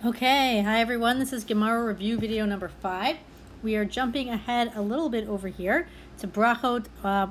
Okay, hi everyone. This is Gemara review video number 5. We are jumping ahead a little bit over here to Berakhot,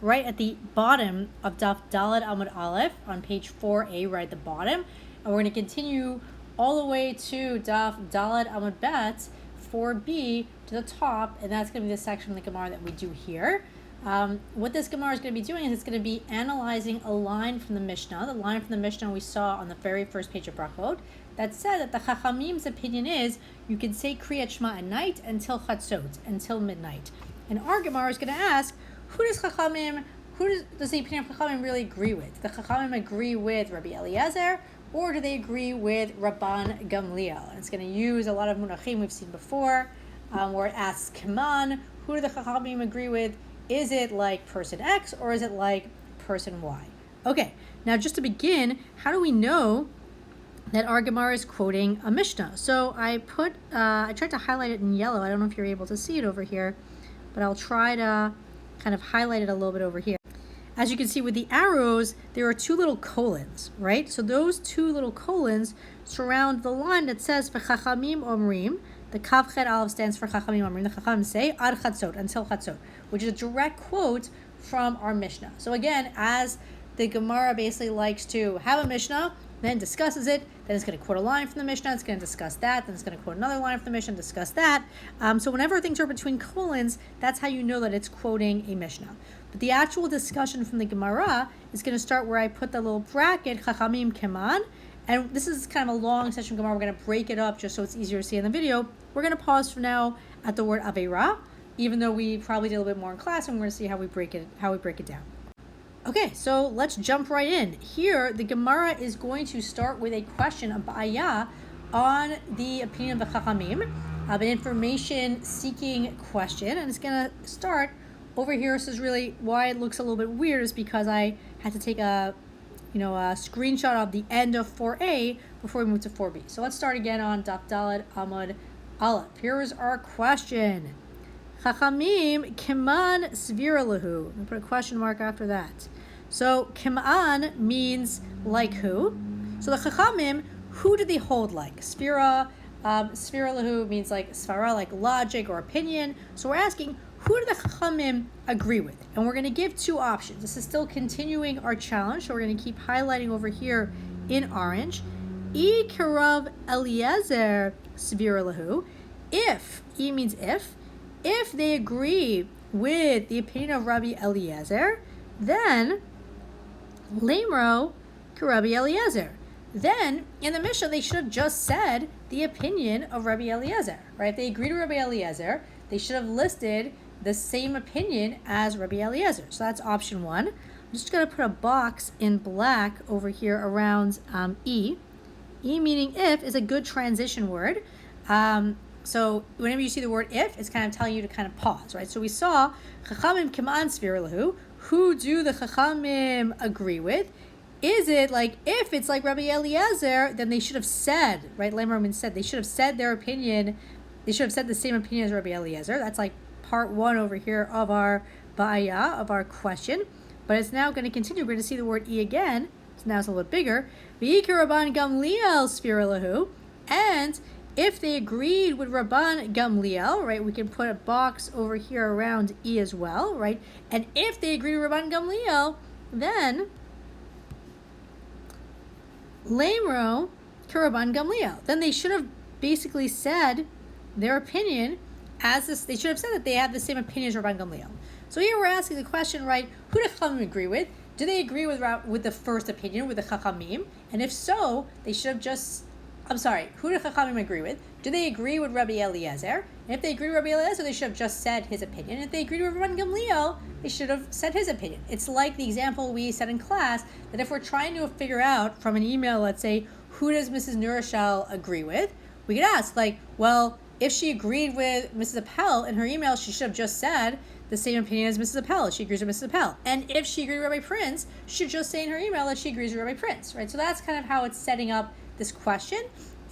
right at the bottom of Daf Daled Amud Aleph on page 4a, right at the bottom. And we're going to continue all the way to Daf Daled Amud Bet 4b to the top, and that's going to be the section of the Gemara that we do here. What this Gemara is going to be doing is it's going to be analyzing a line from the Mishnah. The line from the Mishnah we saw on the very first page of Berakhot that said that the Chachamim's opinion is you can say Kriyat Shema at night until Chatzot, until midnight. And our Gemara is going to ask, does the opinion of Chachamim really agree with? Do the Chachamim agree with Rabbi Eliezer, or do they agree with Rabban Gamliel? And it's going to use a lot of munachim we've seen before, where it asks Kaman, who do the Chachamim agree with? Is it like person X or is it like person Y? Okay, now just to begin, how do we know that our Gemara is quoting a Mishnah? So I tried to highlight it in yellow. I don't know if you're able to see it over here, but I'll try to kind of highlight it a little bit over here. As you can see with the arrows, there are two little colons, right? So those two little colons surround the line that says V'chachamim omrim. The Kav Chet Aleph stands for Chachamim Omrim. The Chachamim say Ad Chatzot, until Chatzot, which is a direct quote from our Mishnah. So again, as the Gemara basically likes to have a Mishnah, then discusses it, then it's going to quote a line from the Mishnah, it's going to discuss that, then it's going to quote another line from the Mishnah, and discuss that. So whenever things are between colons, that's how you know that it's quoting a Mishnah. But the actual discussion from the Gemara is going to start where I put the little bracket, Chachamim Keman, and this is kind of a long section of Gemara. We're going to break it up just so it's easier to see in the video. We're going to pause for now at the word Aveira, even though we probably did a little bit more in class, and we're going to see how we break it down. Okay, so let's jump right in. Here, the Gemara is going to start with a question, a ba'aya, on the opinion of the Chachamim, an information-seeking question, and it's going to start over here. This is really why it looks a little bit weird, is because I had to take a screenshot of the end of 4a before we move to 4b. So let's start again on Daf Daled Amud Aleph. Here is our question. Chachamim Keman Svira Lahu. I'm going to put a question mark after that. So Keman means like who. So the Chachamim, who do they hold like? Svira Lahu means like Svara, like logic or opinion. So we're asking, who do the Chachamim agree with? And we're going to give two options. This is still continuing our challenge, so we're going to keep highlighting over here in orange. I karav Eliezer Svira Lahu. If, I means if they agree with the opinion of Rabbi Eliezer, then Lemro Rabbi Eliezer. Then in the Mishnah they should have just said the opinion of Rabbi Eliezer, right? If they agree to Rabbi Eliezer, they should have listed the same opinion as Rabbi Eliezer. So that's option one. I'm just going to put a box in black over here around E. E meaning if is a good transition word. So whenever you see the word if, it's kind of telling you to kind of pause, right? So we saw Chachamim Keman Svira Lahu. Who do the Chachamim agree with? Is it like, if it's like Rabbi Eliezer, then they should have said, right? Lemmerman said, they should have said their opinion. They should have said the same opinion as Rabbi Eliezer. That's like part one over here of our ba'aya, of our question. But it's now going to continue. We're going to see the word E again. So now it's a little bit bigger. V'yikar Rabban Gamliel Svira Lahu. And if they agreed with Rabban Gamliel, right, we can put a box over here around E as well, right? And if they agree with Rabban Gamliel, then Lemro Rabban Gamliel. Then they should have basically said their opinion as this. They should have said that they have the same opinion as Rabban Gamliel. So here we're asking the question, right? Who do Chachamim agree with? Do they agree with the first opinion, with the Chachamim? And if so, they should have just. Who do Chachamim agree with? Do they agree with Rabbi Eliezer? And if they agree with Rabbi Eliezer, they should have just said his opinion. And if they agree with Rabban Gamliel, they should have said his opinion. It's like the example we said in class, that if we're trying to figure out from an email, let's say, who does Mrs. Nurashal agree with? We could ask, like, well, if she agreed with Mrs. Appel in her email, she should have just said the same opinion as Mrs. Appel. She agrees with Mrs. Appel. And if she agreed with Rabbi Prince, she should just say in her email that she agrees with Rabbi Prince, right? So that's kind of how it's setting up this question.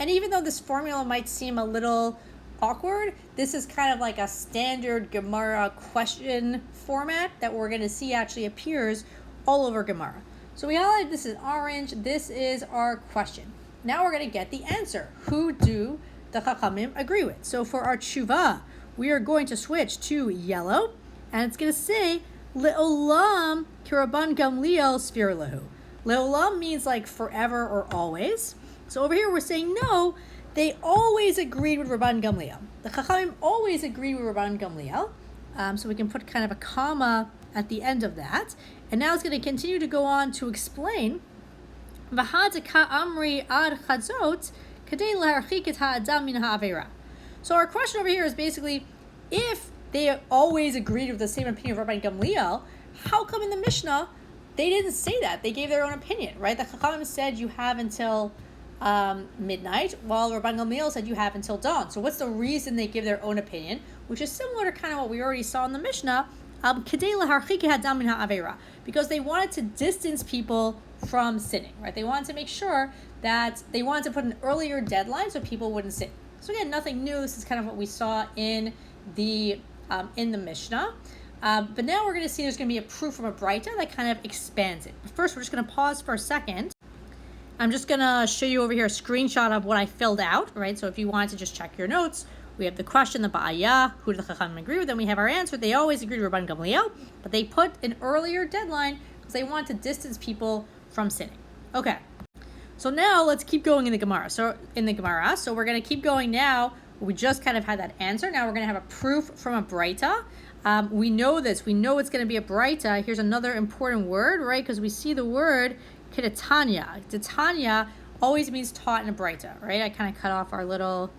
And even though this formula might seem a little awkward, this is kind of like a standard Gemara question format that we're going to see actually appears all over Gemara. So we highlighted this is orange. This is our question. now we're going to get the answer. Who do the Chachamim agree with? So for our tshuva, we are going to switch to yellow, and it's going to say, Le'olam kiraban gamliel sfir lehu. Le'olam means like forever or always. So over here we're saying no, they always agreed with Rabban Gamliel. The Chachamim always agreed with Rabban Gamliel. So we can put kind of a comma at the end of that. And now it's going to continue to go on to explain V'hadika amri ad chadzot kadei leharchik et ha'adam min ha'avera. So our question over here is basically, if they always agreed with the same opinion of Rabban Gamliel, how come in the Mishnah they didn't say that? They gave their own opinion, right? The Chachamim said you have until midnight, while Rabban Gamliel said you have until dawn. So what's the reason they give their own opinion, which is similar to kind of what we already saw in the Mishnah, because they wanted to distance people from sinning, right? They wanted to make sure that they wanted to put an earlier deadline so people wouldn't sin. So again, nothing new. This is kind of what we saw in the Mishnah. But now we're going to see there's going to be a proof from a Braita that kind of expands it. But first, we're just going to pause for a second. I'm just going to show you over here a screenshot of what I filled out, right? So if you wanted to just check your notes, we have the question, the Ba'aya, who do the Chachamim agree with? Then we have our answer. They always agree with Rabban Gamliel, but they put an earlier deadline because they want to distance people from sinning. Okay, so now let's keep going in the Gemara. So we're going to keep going now. We just kind of had that answer. Now we're going to have a proof from a Braita. We know this. We know it's going to be a Braita. Here's another important word, right? Because we see the word Kidatanya. Titania always means taught in a Braita, right? I kind of cut off our little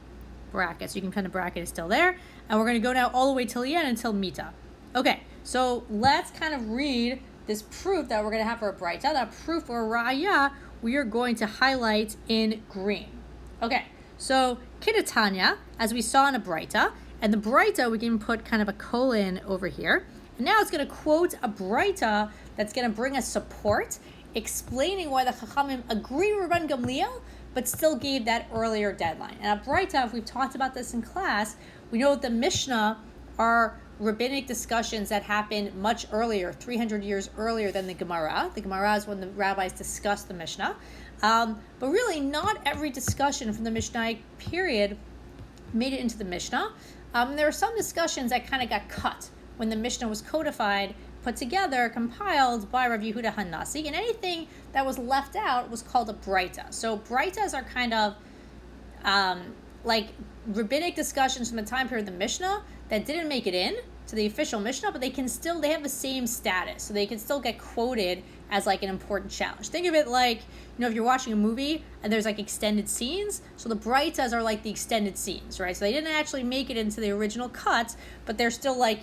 bracket, so you can kind of bracket is still there. And we're going to go now all the way till the end until Mita. Okay, so let's kind of read this proof that we're going to have for a Braita. That proof or Raya we are going to highlight in green. Okay, so Kidatanya, as we saw in a Braita, and the Braita we can put kind of a colon over here. And now it's going to quote a Braita that's going to bring us support, explaining why the Chachamim agree with Rabban Gamliel, but still gave that earlier deadline. And a Braita, if we've talked about this in class, we know that the Mishnah are rabbinic discussions that happened much earlier, 300 years earlier than the Gemara. The Gemara is when the rabbis discussed the Mishnah. But really, not every discussion from the Mishnah period made it into the Mishnah. There are some discussions that kind of got cut when the Mishnah was codified, put together, compiled by Rav Yehuda Hanasi, and anything that was left out was called a Braita. So Braitas are kind of like rabbinic discussions from the time period of the Mishnah that didn't make it in to the official Mishnah, but they have the same status, so they can still get quoted as like an important challenge. Think of it like, if you're watching a movie and there's like extended scenes, so the Braitas are like the extended scenes, right? So they didn't actually make it into the original cuts, but they're still like,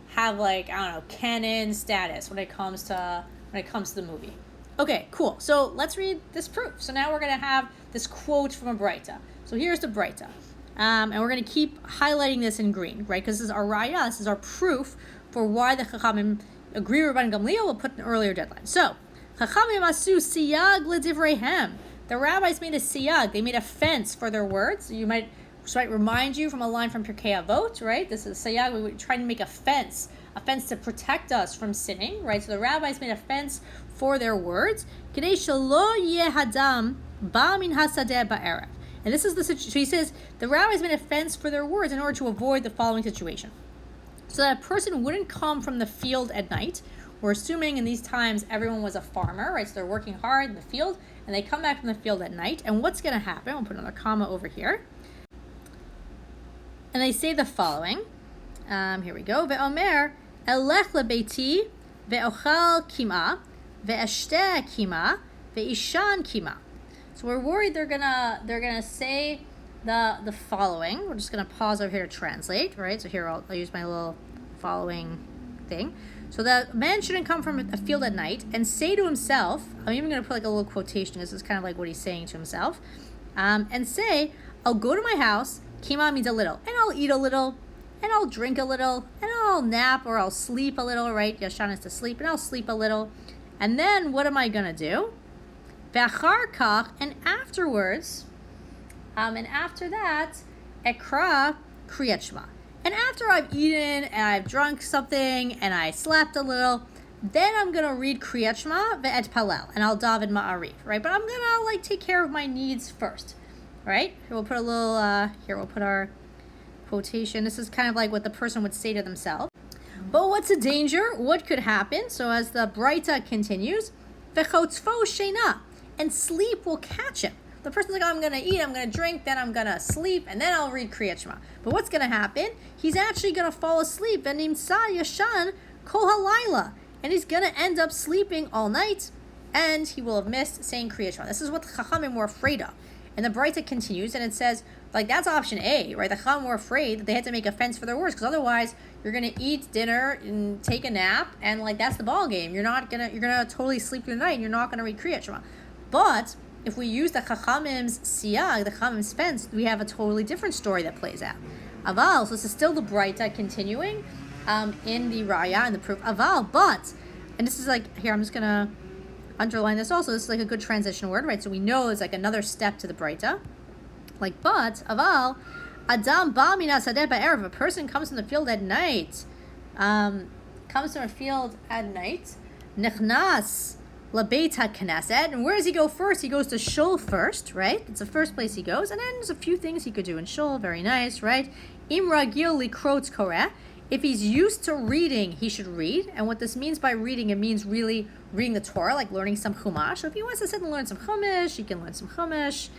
have like, canon status when it comes to the movie. Okay, cool. So let's read this proof. So now we're going to have this quote from a Braita. So here's the Braita. And we're going to keep highlighting this in green, right? Because this is our Raya, this is our proof for why the Chachamim agree with Rabban Gamliel will put an earlier deadline. So, Chachamim asu siyag l'divreihem. The rabbis made a siyag. They made a fence for their words. So might remind you from a line from Pirkei Avot, right? This is siyag. We were trying to make a fence to protect us from sinning, right? So the rabbis made a fence for their words. Kedei shelo yeh hadam ba min hasadeh ba'erev. And this is the situation. So he says the rabbis made a fence for their words in order to avoid the following situation. So that a person wouldn't come from the field at night. We're assuming in these times everyone was a farmer, right? So they're working hard in the field, and they come back from the field at night. And what's going to happen? We'll put another comma over here. And they say the following. Here we go. Ve'omer elech lebeiti ve'ochal kima ve'eshteh kima ve'ishan kima. So we're worried they're gonna say the following. We're just gonna pause over here to translate, right? So here I'll use my little following thing. So the man shouldn't come from a field at night and say to himself, I'm even gonna put like a little quotation, this is kind of like what he's saying to himself, and say, I'll go to my house, kima means a little, and I'll eat a little, and I'll drink a little, and I'll nap or I'll sleep a little, right? Yashan is to sleep, and I'll sleep a little. And then what am I gonna do? Ve'achar kach, and afterwards, and after that, ekra kriyat shema. And after I've eaten and I've drunk something and I slept a little, Then I'm going to read Kriyat Shema ve'et palel, and I'll daven ma'ariv, right? But I'm going to take care of my needs first, right? Here we'll put a little, here we'll put our quotation. This is kind of like what the person would say to themselves. But what's the danger? What could happen? So as the Braita continues, vechotzfo sheina, and sleep will catch him. The person's like, I'm going to eat, I'm going to drink, then I'm going to sleep, and then I'll read Kriyat Shema. But what's going to happen? He's actually going to fall asleep. V'nimtza yashan kol halayla. And he's going to end up sleeping all night, and he will have missed saying Kriyat Shema. This is what the Chachamim were afraid of. And the Braita continues, and it says, that's option A, right? The Chachamim were afraid that they had to make a fence for their words, because otherwise you're going to eat dinner and take a nap, and that's the ball game. You're going to totally sleep through the night, and you're not going to read Kriyat Shema. But if we use the Chachamim's siyag, the Chachamim's fence, we have a totally different story that plays out. Aval, so this is still the Braita continuing in the Raya and the proof. Aval, but, and this is here, I'm just going to underline this also. This is a good transition word, right? So we know it's another step to the Braita. But, aval, Adam ba min hasadeh ba'erev, a person comes from the field at night, Nechnas Labeit HaKnesset. And where does he go first? He goes to Shul first, right? It's the first place he goes. And then there's a few things he could do in Shul. Very nice, right? Im Ragil Likrot Koreh. If he's used to reading, he should read. And what this means by reading, it means really reading the Torah, like learning some Chumash. So if he wants to sit and learn some Chumash, he can learn some Chumash.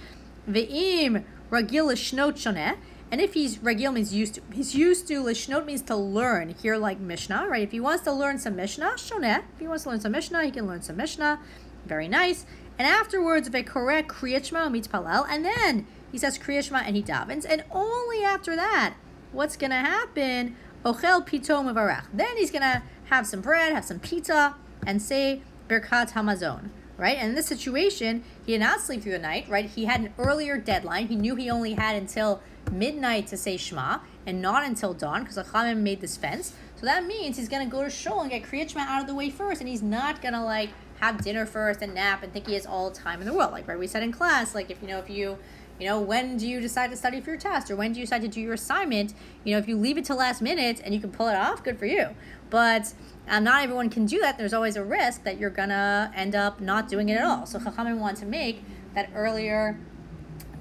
Ve'im Ragil Lishnot Shoneh. And if he's Ragil means used to. He's used to, Lishnot means to learn, here like Mishnah, right? If he wants to learn some Mishnah, Shoneh. If he wants to learn some Mishnah, he can learn some Mishnah. Very nice. And afterwards, Ve'koreh Kriyat Shema Mitpalel. And then he says Kriyat Shema and he davens. And only after that, what's going to happen? Ochel Pito Mevarach. Then he's going to have some bread, have some pita, and say Birkat Hamazon. Right? And in this situation, he did not sleep through the night, right? He had an earlier deadline. He knew he only had until midnight to say Shema, and not until dawn, because the Chachamim made this fence. So that means he's going to go to Shul and get Kriyat Shema out of the way first, and he's not going to have dinner first and nap and think he has all the time in the world. Right? We said in class, if you when do you decide to study for your test, or when do you decide to do your assignment? If you leave it till last minute and you can pull it off, good for you. But not everyone can do that. There's always a risk that you're going to end up not doing it at all. So Chachamim want to make that earlier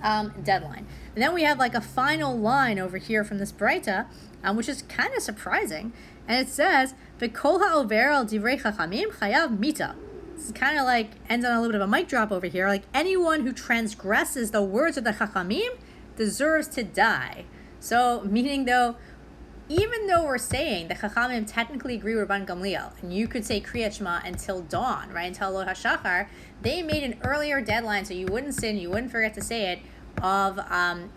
deadline. And then we have a final line over here from this Braita, which is kind of surprising. And it says, V'kol ha'over al divrei chachamim chayav mita. This is kind of ends on a little bit of a mic drop over here. Anyone who transgresses the words of the Chachamim deserves to die. So, meaning even though we're saying the Chachamim technically agree with Rabban Gamliel, and you could say Kriyat Shema until dawn, right, until Lo HaShachar, they made an earlier deadline so you wouldn't sin, you wouldn't forget to say it, of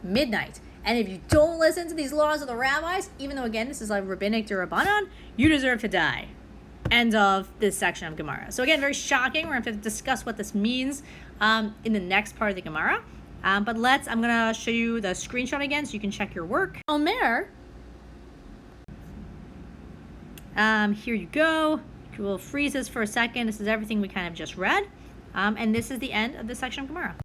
midnight. And if you don't listen to these laws of the rabbis, even though, again, this is rabbinic D'Rabbanan, you deserve to die. End of this section of Gemara. So again, very shocking. We're going to have to discuss what this means in the next part of the Gemara. But I'm going to show you the screenshot again so you can check your work. Omer. Here you go. We'll freeze this for a second. This is everything we kind of just read. And this is the end of this section of Gemara.